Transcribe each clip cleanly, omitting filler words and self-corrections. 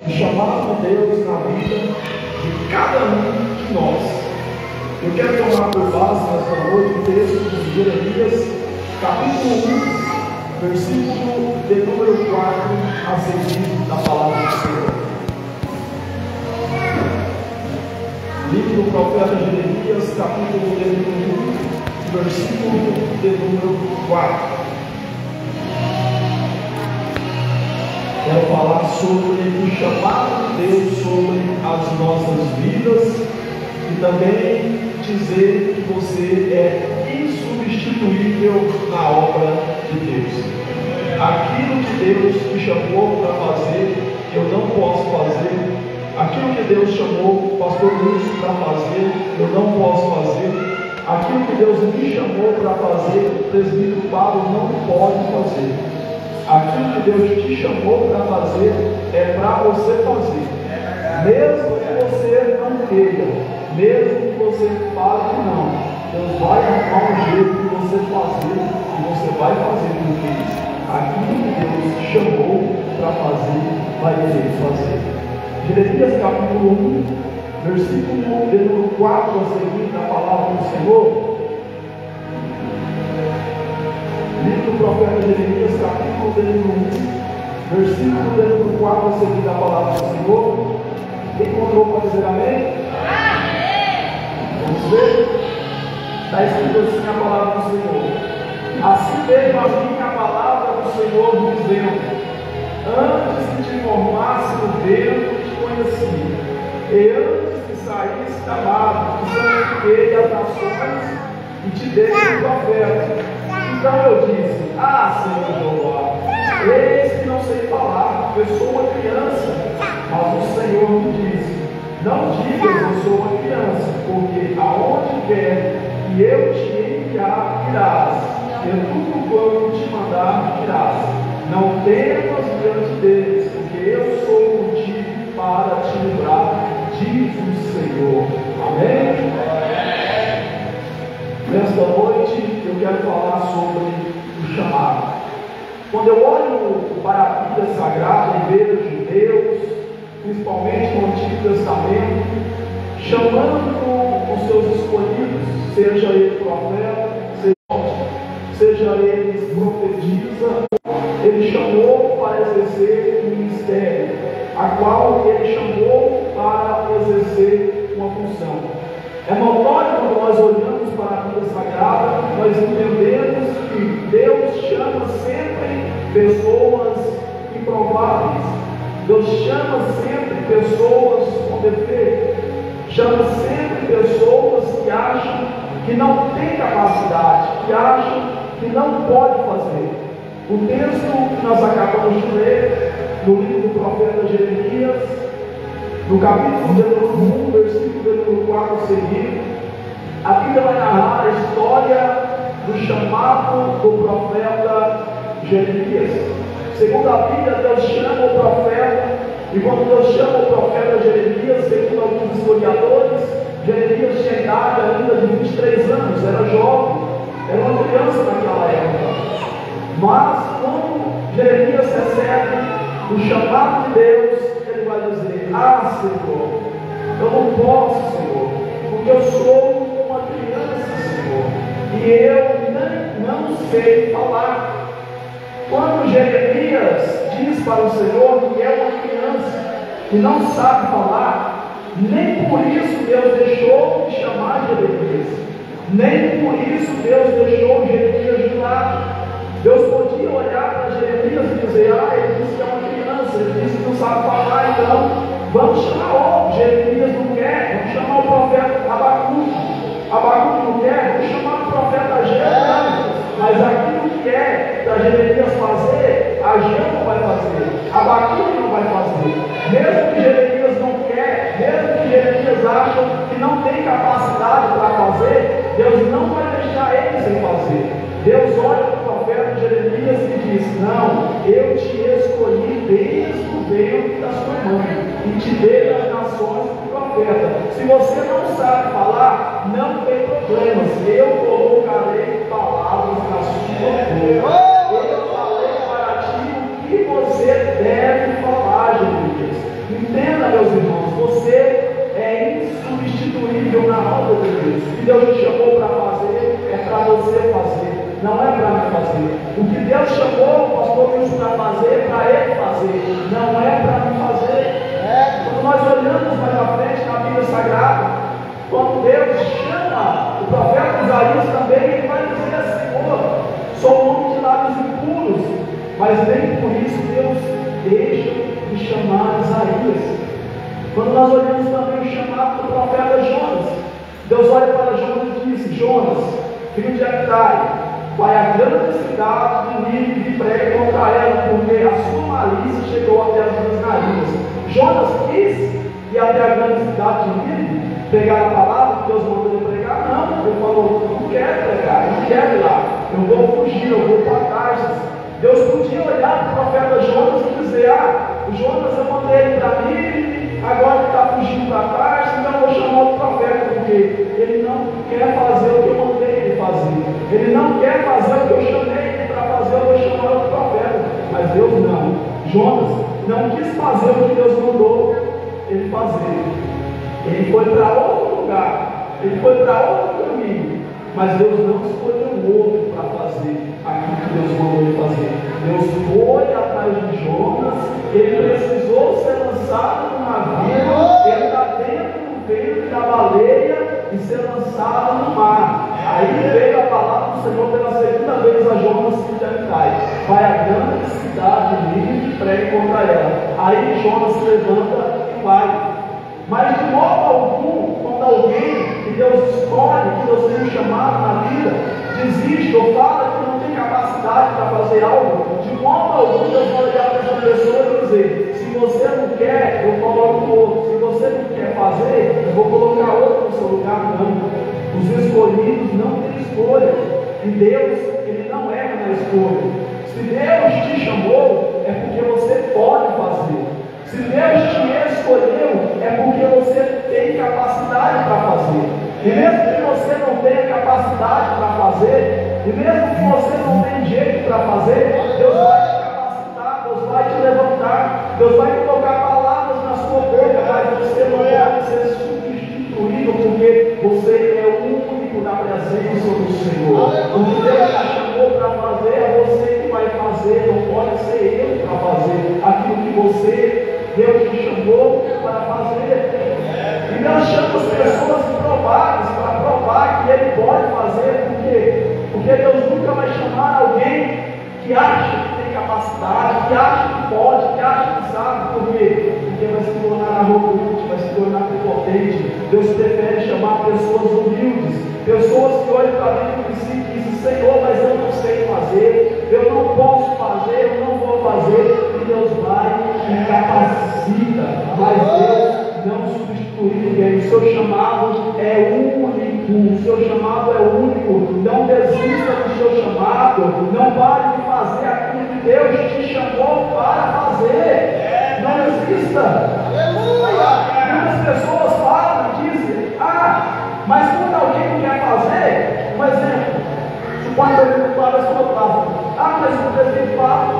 O chamado de Deus na vida de cada um de nós. Eu quero tomar por base nesta noite o texto de Jeremias, capítulo 1, versículo de número 4, a seguir da palavra do Senhor. Livro do profeta Jeremias, capítulo de número 1, versículo de número 4. Quero falar sobre o chamado de Deus sobre as nossas vidas e também dizer que você é insubstituível na obra de Deus. Aquilo que Deus me chamou para fazer, eu não posso fazer. Aquilo que Deus chamou o pastor Lúcio para fazer, eu não posso fazer. Aquilo que Deus me chamou para fazer, o presbítero Pablo não pode fazer. Aquilo que Deus te chamou para fazer é para você fazer, mesmo que você não queira, mesmo que você fale que não, Deus vai arrumar um jeito de você fazer e você vai fazer, porque aquilo que Deus te chamou para fazer, vai querer fazer. Jeremias capítulo 1, versículo de número 4 a seguir da palavra do Senhor. Livro do profeta Jeremias, capítulo 1, versículo de número 4 a seguir da palavra do Senhor. Quem encontrou para dizer amém? Amém. Vamos ver? Está escrito assim a palavra do Senhor. Assim veio a mim a palavra do Senhor dizendo: antes que te formasse no ventre, te conheci, e antes que saísse da barra, te santifiquei as nações e te dei um profeta. Então eu disse: Senhor Jeová, eis que não sei falar, eu sou uma criança. Mas o Senhor me disse: não digas eu sou uma criança, porque aonde quer que eu te enviar, irás, e tudo quanto te mandar, irás. Não temas diante deles, porque eu sou contigo para te livrar, diz o Senhor. Amém? Nesta noite eu quero falar sobre o chamado. Quando eu olho para a Bíblia Sagrada e vejo Deus, principalmente no Antigo Testamento, chamando os seus escolhidos, seja ele profeta, seja ele profetisa, ele chamou para exercer um ministério, a qual ele chamou para exercer uma função. É notório quando nós olhamos para a Bíblia Sagrada, nós entendemos que Deus chama sempre pessoas improváveis. Deus chama sempre pessoas com defeito. Chama sempre pessoas que acham que não têm capacidade, que acham que não pode fazer. O texto que nós acabamos de ler, no livro do profeta Jeremias, no capítulo de número 1, versículo de número 4 a seguir, a Bíblia vai narrar a história do chamado do profeta Jeremias. Segundo a Bíblia, Deus chama o profeta, e quando Deus chama o profeta Jeremias, segundo alguns historiadores, Jeremias tinha idade ainda de 23 anos, era jovem, era uma criança naquela época. Mas quando Jeremias recebe o chamado de Deus, ele vai dizer: Senhor, eu não posso, Senhor, porque eu sou uma criança, Senhor, e eu não sei falar. Quando Jeremias diz para o Senhor que é uma criança, que não sabe falar, nem por isso Deus deixou de chamar Jeremias, nem por isso Deus deixou Jeremias de lado. Deus podia olhar para Jeremias e dizer: ele disse que é uma criança, ele disse que não sabe falar, então vamos chamar outro. Jeremias não quer, vamos chamar o profeta Abacuque. Abacuque não quer, vamos chamar o profeta Ageu. Mas aquilo que é para Jeremias fazer, Ageu não vai fazer, Abacuque não vai fazer. Mesmo que Jeremias não quer, mesmo que Jeremias acha que não tem capacidade para fazer, Deus não vai deixar ele sem fazer. Deus olha para o profeta Jeremias e diz: não, eu te escolhi desde o ventre da sua mãe e te dei as nações do profeta. Se você não sabe falar, não tem problemas, eu colocarei palavras na sua boca. Eu falei para ti o que você deve falar, Jeremias. Elias. O que Deus te chamou para fazer é para você fazer, não é para mim fazer. O que Deus chamou o pastor Wilson para fazer é para ele fazer, não é para mim fazer. Quando nós olhamos mais à frente na Bíblia Sagrada, quando Deus chama o profeta Isaías também, ele vai dizer assim: sou um homem de lábios impuros, mas nem por isso Deus deixa de chamar Isaías. Quando nós olhamos também o chamado do profeta Jonas, Deus olha para Jonas e diz: Jonas, filho de Amitai, vai à grande cidade de Nínive e pregue contra ela, porque a sua malícia chegou até as minhas narinas. Jonas quis ir até a grande cidade de Nínive, pregar a palavra que Deus mandou ele pregar. Não, ele falou: eu não quero pregar, eu não quero ir lá, eu vou fugir, eu vou para Tarsis. Deus podia olhar para o profeta Jonas e dizer: o Jonas, eu mandei ele para Nínive, agora ele está fugindo para Tarsis, então eu vou chamar o profeta, porque ele não quer fazer o que eu mandei ele fazer, ele não quer fazer o que eu chamei ele para fazer, eu vou chamar o profeta. Mas Deus não. Jonas não quis fazer o que Deus mandou ele fazer, ele foi para outro lugar, ele foi para outro caminho, mas Deus não escolheu outro para fazer aquilo que Deus mandou ele fazer. Deus foi atrás de Jonas, ele precisou ser lançado no navio, ele está dentro do ventre da baleia e ser lançado no mar. Aí veio a palavra do Senhor pela segunda vez a Jonas, filho de Amitai: vai à grande cidade de Nínive e pregue contra ela. Aí Jonas se levanta e vai. Mas de modo algum, quando alguém que Deus escolhe, que Deus tem chamado na vida, desiste ou fala que não tem capacidade para fazer algo, de modo algum Deus vai olhar para essa pessoa e dizer: se você não quer, eu coloco outro. Se você não quer fazer, eu vou colocar outro no seu lugar. Não. Os escolhidos não têm escolha, e Deus, ele não erra na escolha. Se Deus te chamou, é porque você pode fazer. Se Deus te escolheu, é porque você tem capacidade para fazer. E mesmo que você não tenha capacidade para fazer, e mesmo que você não tenha jeito para fazer, Deus vai te capacitar, Deus vai te levantar, Deus vai colocar palavras na sua boca, mas você não pode ser substituído, porque você é o único na presença do Senhor. O que Deus te chamou para fazer é você que vai fazer, não pode ser eu para fazer aquilo que Deus te chamou para fazer. E Deus chama as pessoas improváveis para provar que Ele pode fazer. Por quê? Porque Deus nunca vai chamar alguém que acha que tem capacidade, que acha que pode, que acha que sabe. Por quê? Porque vai se tornar arrogante, vai se tornar prepotente. Deus prefere chamar pessoas humildes, pessoas que olham para dentro de si e dizem: Senhor, mas eu não sei fazer, eu não posso fazer, eu não vou fazer. E Deus vai e capacita, mas Deus não substitui ninguém. O seu chamado é único, o seu chamado é único. Não desista do seu chamado, não pare de fazer aquilo que Deus te chamou para fazer. Não desista. Aleluia! Muitas pessoas falam e dizem: mas quando alguém não quer fazer, um exemplo, quando ele fala a sua palavra, mas o presidente fala,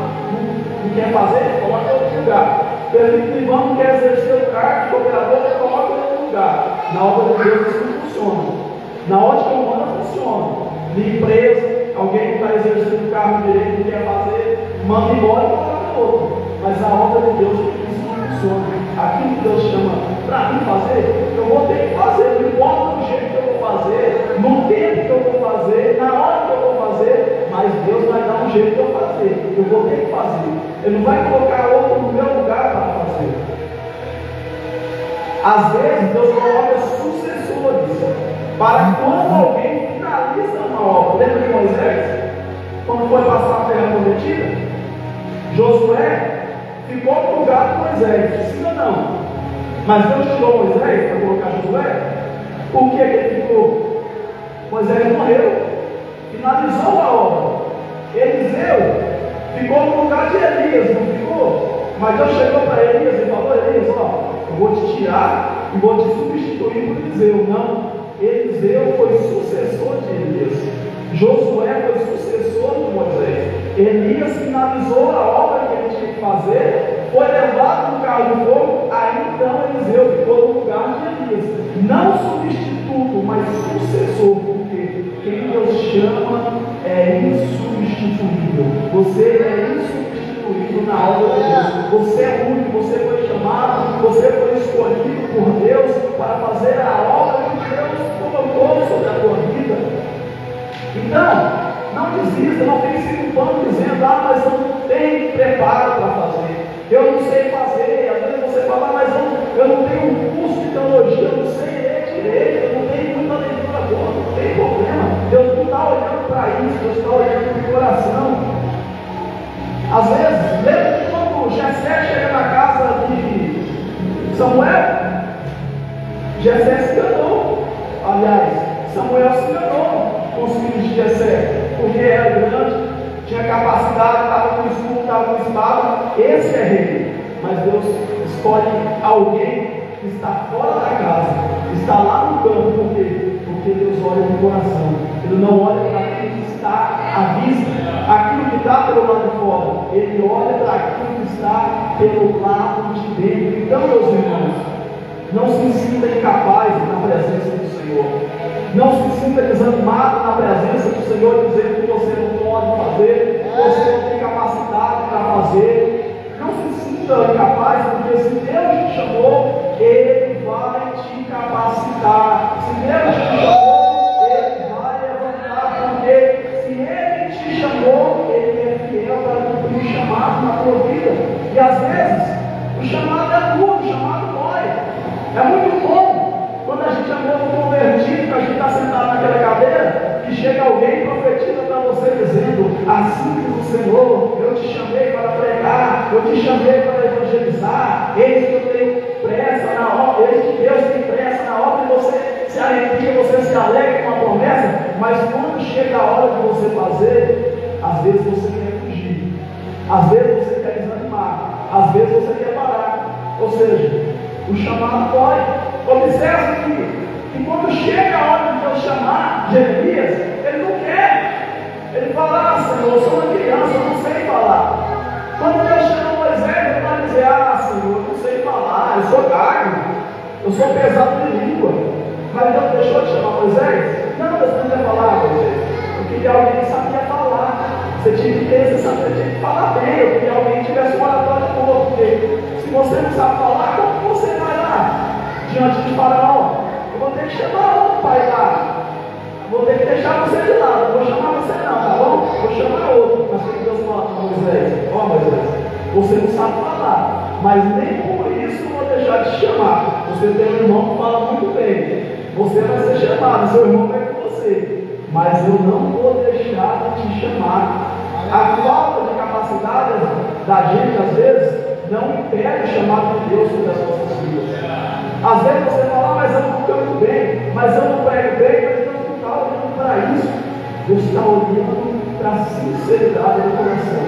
não quer fazer, coloca em outro lugar. O presidente não quer exercer o cargo de governador, coloca em outro lugar. Na obra de Deus isso não funciona. Na ótica humana funciona. Na empresa, alguém que está exercendo o cargo direito não quer fazer, manda embora e coloca em outro. Mas na obra de Deus isso não funciona. Aquilo que Deus chama para mim fazer, eu vou ter que fazer, não importa do jeito que eu vou fazer, no tempo que eu vou fazer, na hora que eu vou fazer, mas Deus vai dar um jeito de eu fazer, eu vou ter que fazer. Ele não vai colocar outro no meu lugar para fazer. Às vezes Deus coloca sucessores para quando alguém finaliza uma obra. Lembra de Moisés? Quando foi passar a terra prometida, Josué ficou no lugar de Moisés, sim ou não? Mas Deus tirou Moisés para colocar Josué. Por que ele ficou? Moisés morreu, finalizou a obra. Eliseu ficou no lugar de Elias, não ficou? Mas Deus chegou para Elias e falou: Elias, eu vou te tirar e vou te substituir por Eliseu. Não, Eliseu foi sucessor de Elias, Josué foi sucessor de Moisés. Elias finalizou a obra que ele tinha que fazer, foi levado no carro de fogo, aí então Eliseu ficou no lugar de Elias. Não substituto, mas mais sucessor, porque quem Deus chama é insubstituível. Você é insubstituível na obra de Deus. Você é único, você foi chamado, você foi escolhido por Deus para fazer a obra que Deus colocou sobre a tua vida. Então, não desista, não fique se culpando dizendo, mas eu não tenho preparo para fazer, eu não sei fazer. Às vezes você fala, mas eu não tenho um curso de teologia, eu não sei ler direito, eu não tenho muita leitura boa. Não tem problema, Deus não está olhando para isso, Deus está olhando para o coração. Às vezes, lembra que quando Jessé chega na casa de Samuel, Jessé se enganou. Aliás, Samuel se enganou com os filhos de Jessé, porque era grande, tinha capacidade, estava com escudo, estava com espada. Esse é rei. Mas Deus escolhe alguém que está fora da casa, está lá no campo. Por quê? Porque Deus olha no coração. Ele não olha para aquilo que está à vista, aquilo que está pelo lado de fora. Ele olha para aquilo que está pelo lado de dentro. Então, meus irmãos, não se sinta incapaz na presença do Senhor. Não se sinta desanimado na presença do Senhor, dizendo que você não pode fazer, que você não tem capacidade para fazer. Não se sinta incapaz, porque se Deus te chamou, Ele vai te capacitar. Se Deus te chamou, Ele vai levantar, porque se Ele te chamou, Ele é fiel para cumprir o chamado na tua vida. E às vezes, o chamado é duro, o chamado dói. É muito bom quando a gente é novo convertido, que a gente está sentado naquela cadeira, e chega alguém e profetiza para você dizendo, assim diz o Senhor, eu te chamei para pregar, eu te chamei para evangelizar, eis que eu tenho pressa na obra, eis que Deus tem pressa na obra, e você se alegria, você se alegra com a promessa, mas quando chega a hora de você fazer, às vezes você quer fugir, às vezes você quer desanimar, às vezes você quer parar. Ou seja, o chamado dói. Observe que quando chega a hora de Deus chamar Jeremias, ele não quer. Ele fala, Senhor, eu sou uma criança, eu não sei falar. Quando Deus chama Moisés, ele vai dizer, Senhor, eu não sei falar, eu sou gago, eu sou pesado de língua. Mas Deus deixou de chamar Moisés? Não, Deus não quer falar, Moisés. Eu queria alguém que sabia falar. Você tinha que ter, você tinha que falar bem. Eu queria alguém que tivesse uma oratória boa, porque se você não sabe falar, como você vai lá diante de Faraó? Eu vou ter que chamar outro pai lá. Vou ter que deixar você de lado. Não vou chamar você não, tá bom? Vou chamar outro. Mas o que Deus fala para Moisés? Moisés, você não sabe falar, mas nem por isso eu vou deixar de te chamar. Você tem um irmão que fala muito bem. Você vai ser chamado, seu irmão vai com você. Mas eu não vou deixar de te chamar. A falta de capacidade da gente, às vezes, não impede o chamado de Deus sobre as nossas vidas. Às vezes você fala, mas eu não canto bem, mas eu não prego bem, mas Deus não está olhando para isso. Deus está olhando para a sinceridade do coração.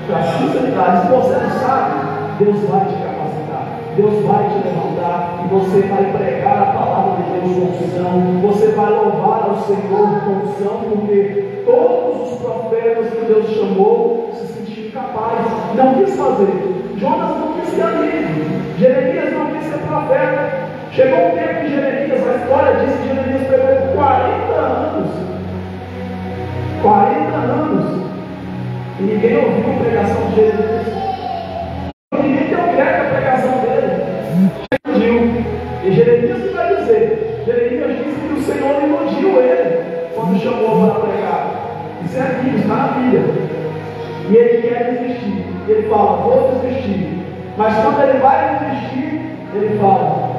Para a sinceridade. Se você não sabe, Deus vai te capacitar, Deus vai te levantar, e você vai pregar a palavra de Deus com unção, você vai louvar ao Senhor com unção, porque todos os profetas que Deus chamou se sentiram capazes, não quis fazer. Jonas não quis ser amigo, Jeremias não quis ser profeta. Chegou um tempo que Jeremias, a história diz que Jeremias pegou 40 anos, 40 anos, e ninguém ouviu a pregação de Jeremias. Ninguém deu crédito à pregação dele. E Jeremias que vai dizer? Jeremias disse que o Senhor elogiou ele quando chamou para pregar. Isso é aqui, está na Bíblia. E ele quer desistir. Ele fala, vou desistir. Mas quando ele vai desistir, ele fala,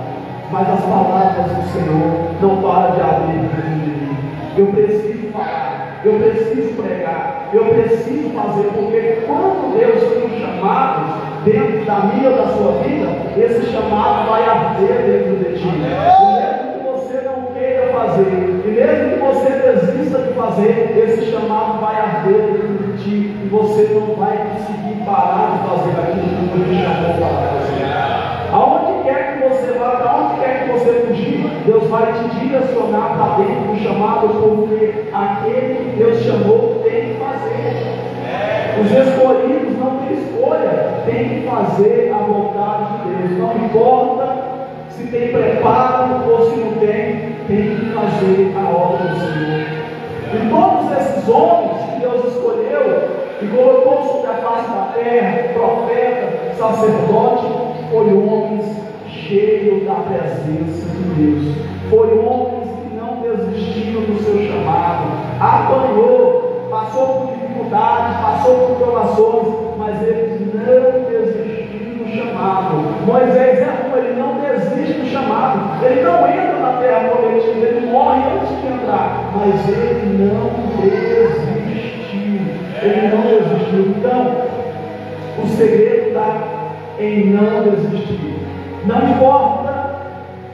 mas as palavras do Senhor não param de abrir dentro de mim. Eu preciso falar, eu preciso pregar, eu preciso fazer, porque quando Deus tem um chamado dentro da minha ou da sua vida, esse chamado vai arder dentro de ti. E mesmo que você não queira fazer, e mesmo que você desista de fazer, esse chamado vai arder dentro de ti, e você não vai conseguir parar de fazer aquilo que Deus te chamou para fazer. Aonde quer que você vá, para onde quer que você fugir, Deus vai te direcionar para dentro do chamado, porque aquele que Deus chamou tem que fazer. Os escolhidos não têm escolha, tem que fazer a vontade de Deus. Não importa se tem preparo ou se não tem, tem que fazer a obra do Senhor. E todos esses homens que Deus escolheu e colocou sobre a face da terra, profeta, sacerdote, foram homens cheios da presença de Deus. Foram homens que não desistiram do seu chamado, apanhou, passou por dificuldades, passou por provações, mas eles não desistiram do chamado. Moisés é um, ele não desiste do chamado, ele não entra na terra prometida, ele morre antes de entrar, mas ele não desistiu, ele não desistiu. Então, o segredo está em não desistir. Não importa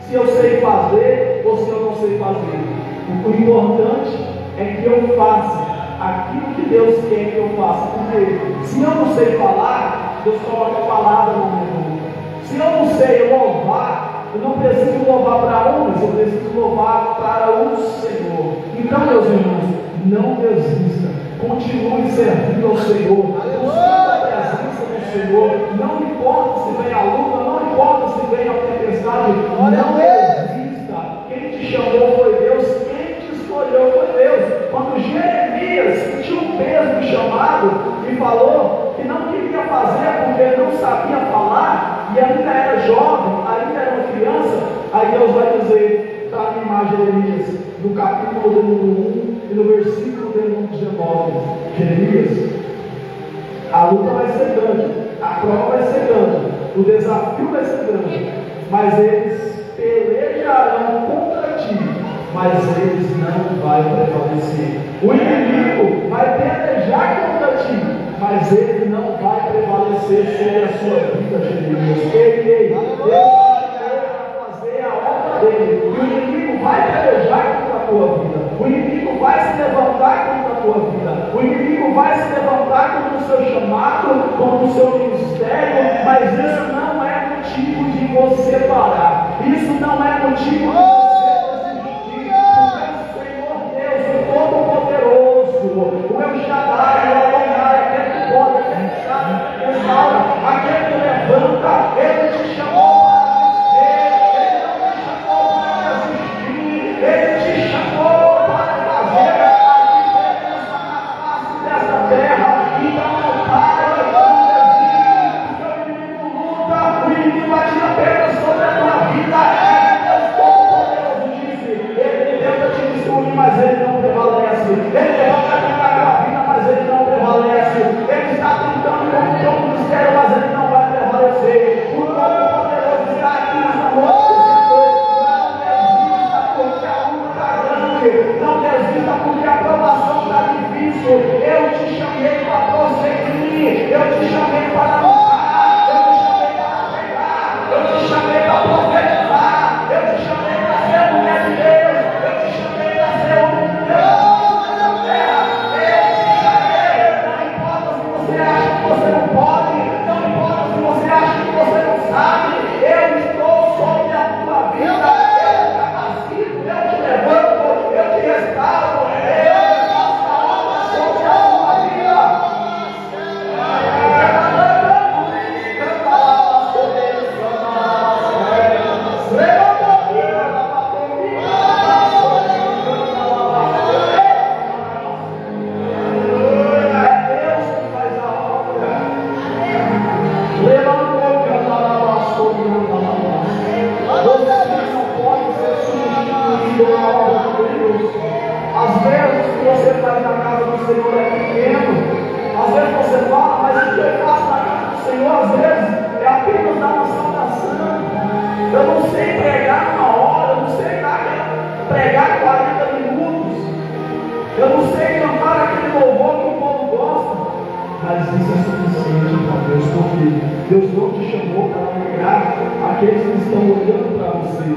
se eu sei fazer ou se eu não sei fazer, o importante é que eu faça aquilo que Deus quer que eu faça. Porque se eu não sei falar, Deus coloca a palavra na minha boca. Se eu não sei louvar, eu não preciso louvar para homens, eu preciso louvar para o Senhor. Então, meus irmãos, não desista, continue servindo ao Senhor, buscando a presença do Senhor. Não importa se vem a luta, não importa se vem a tempestade, não desista. Quem te chamou foi Deus, quem te escolheu foi Deus. Quando Jeremias sentiu o peso do chamado e falou que não queria fazer porque não sabia falar, e ainda era jovem, ainda era uma criança, aí Deus vai dizer, está na imagem de Jeremias, no capítulo do número 1 e no versículo do número 19, Jeremias, a luta vai ser grande, a prova vai ser grande, o desafio vai ser grande, mas eles pelejarão contra ti, mas eles não vão prevalecer. O inimigo vai pelejar contra ti, mas ele não vai prevalecer sobre a sua vida, Jeremias. Ele vai fazer a obra dele. E o inimigo vai pelejar contra a tua vida. O inimigo vai se levantar contra a tua vida. O inimigo vai se levantar contra o seu chamado, contra o seu ministério, mas isso não é motivo de você parar. Isso não é motivo de você desistir. Porque o Senhor Deus, o Todo-Poderoso, o El Shaddai, o Adonai, aquele que pode, aquele que sabe, aquele que restaura, aquele que levanta, ele te chamou para vencer, ele não te chamou para desistir, ele te chamou para fazer a diferença na face dessa terra. Então não pare, não desiste, porque o inimigo luta, o inimigo atira pedras sobre a tua vida. Deus Todo-Poderoso disse, ele tenta te destruir, mas ele não prevalece. Ele levanta contra a tua vida, mas ele não prevalece. Ele está tentando contra o ministério, mas ele não vai prevalecer. O Todo-Poderoso está aqui nessa noite. Não desista porque a luta está grande. Não desista porque a provação está difícil. Eu te chamei para prosseguir. Eu te chamei para lutar. Eu te chamei para pregar. Eu te chamei para profetizar. Eu te chamei para ser mulher de Deus. Eu te chamei para ser homem de Deus. Você acha que você não pode, não importa se você acha que você não sabe, eu estou sobre a tua vida, eu te capacito, eu te levanto, eu te restauro, eu faço a obra sobre a tua vida. Às vezes o que você faz na casa do Senhor é pequeno. Às vezes você fala, mas o que eu faço na casa do Senhor, às vezes, é apenas dar uma saudação. Eu não sei pregar uma hora, eu não sei pregar 40 minutos. Eu não sei cantar aquele louvor que o povo gosta. Mas isso é suficiente para Deus, porque Deus não te chamou para pregar aqueles que estão olhando para você,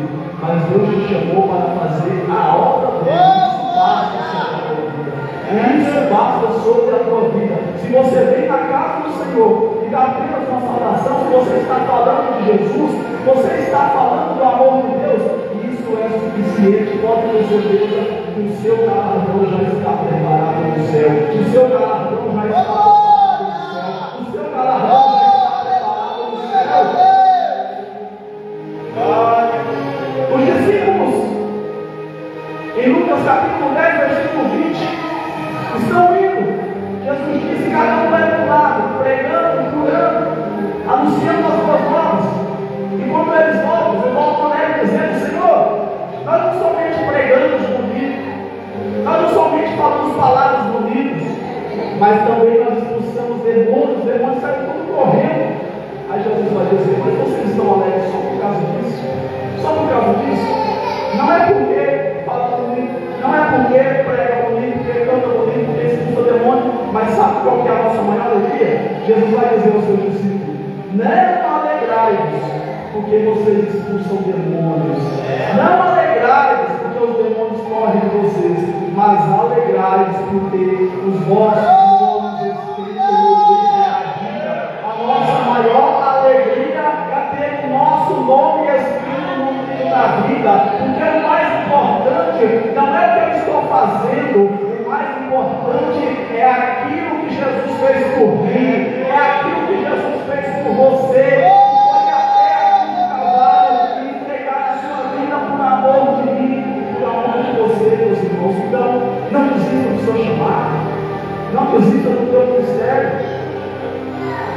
mas Deus te chamou para fazer a obra dele. Isso basta sobre a tua vida. Se você vem na casa do Senhor e dá apenas uma saudação, se você está falando de Jesus, você está falando do amor de Deus, isso é suficiente. Pode ter certeza que o seu galardão já está preparado no céu. O seu galardão já está preparado no céu. O seu galardão já está preparado no céu. Os discípulos Em Lucas capítulo 10, versículo 20, estão indo. Jesus disse: cada um vai para um lado, pregando, curando, anunciando as boas novas. E quando eles voltam, o irmão Cornélio dizendo: Senhor, nós não somente pregamos bonito, nós não somente falamos palavras bonitas, mas também nós expulsamos demônios, os demônios saem tudo correndo. Aí Jesus vai dizer: mas vocês estão alegres só por causa disso? Só por causa disso? Não é porque fala bonito, não é porque prega bonito, porque canta bonito, porque expulsa demônio, mas sabe qual que é a nossa maior alegria? Jesus vai dizer aos seus discípulos: não alegrai-vos porque vocês expulsam demônios, não alegrai-vos porque os demônios correm de vocês, mas alegrai-vos porque os vossos nomes escritos no livro da vida. A nossa maior alegria é ter o nosso nome escrito no livro da vida, porque o mais importante não é o que eu estou fazendo, o mais importante é aquilo que Jesus fez por mim, é aquilo que Jesus fez por você. Então, não desista do seu chamado, não desista do teu ministério.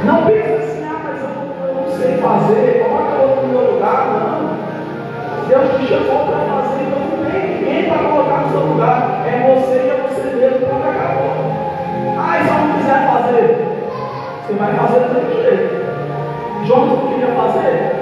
Não pense assim: mas eu não sei fazer, coloca outro no meu lugar. Não, Deus te chamou para fazer, então não tem ninguém para colocar no seu lugar, é você e é você mesmo. Pronto, acabou. Se eu não quiser fazer, você vai fazer do teu jeito. Jonas não queria fazer,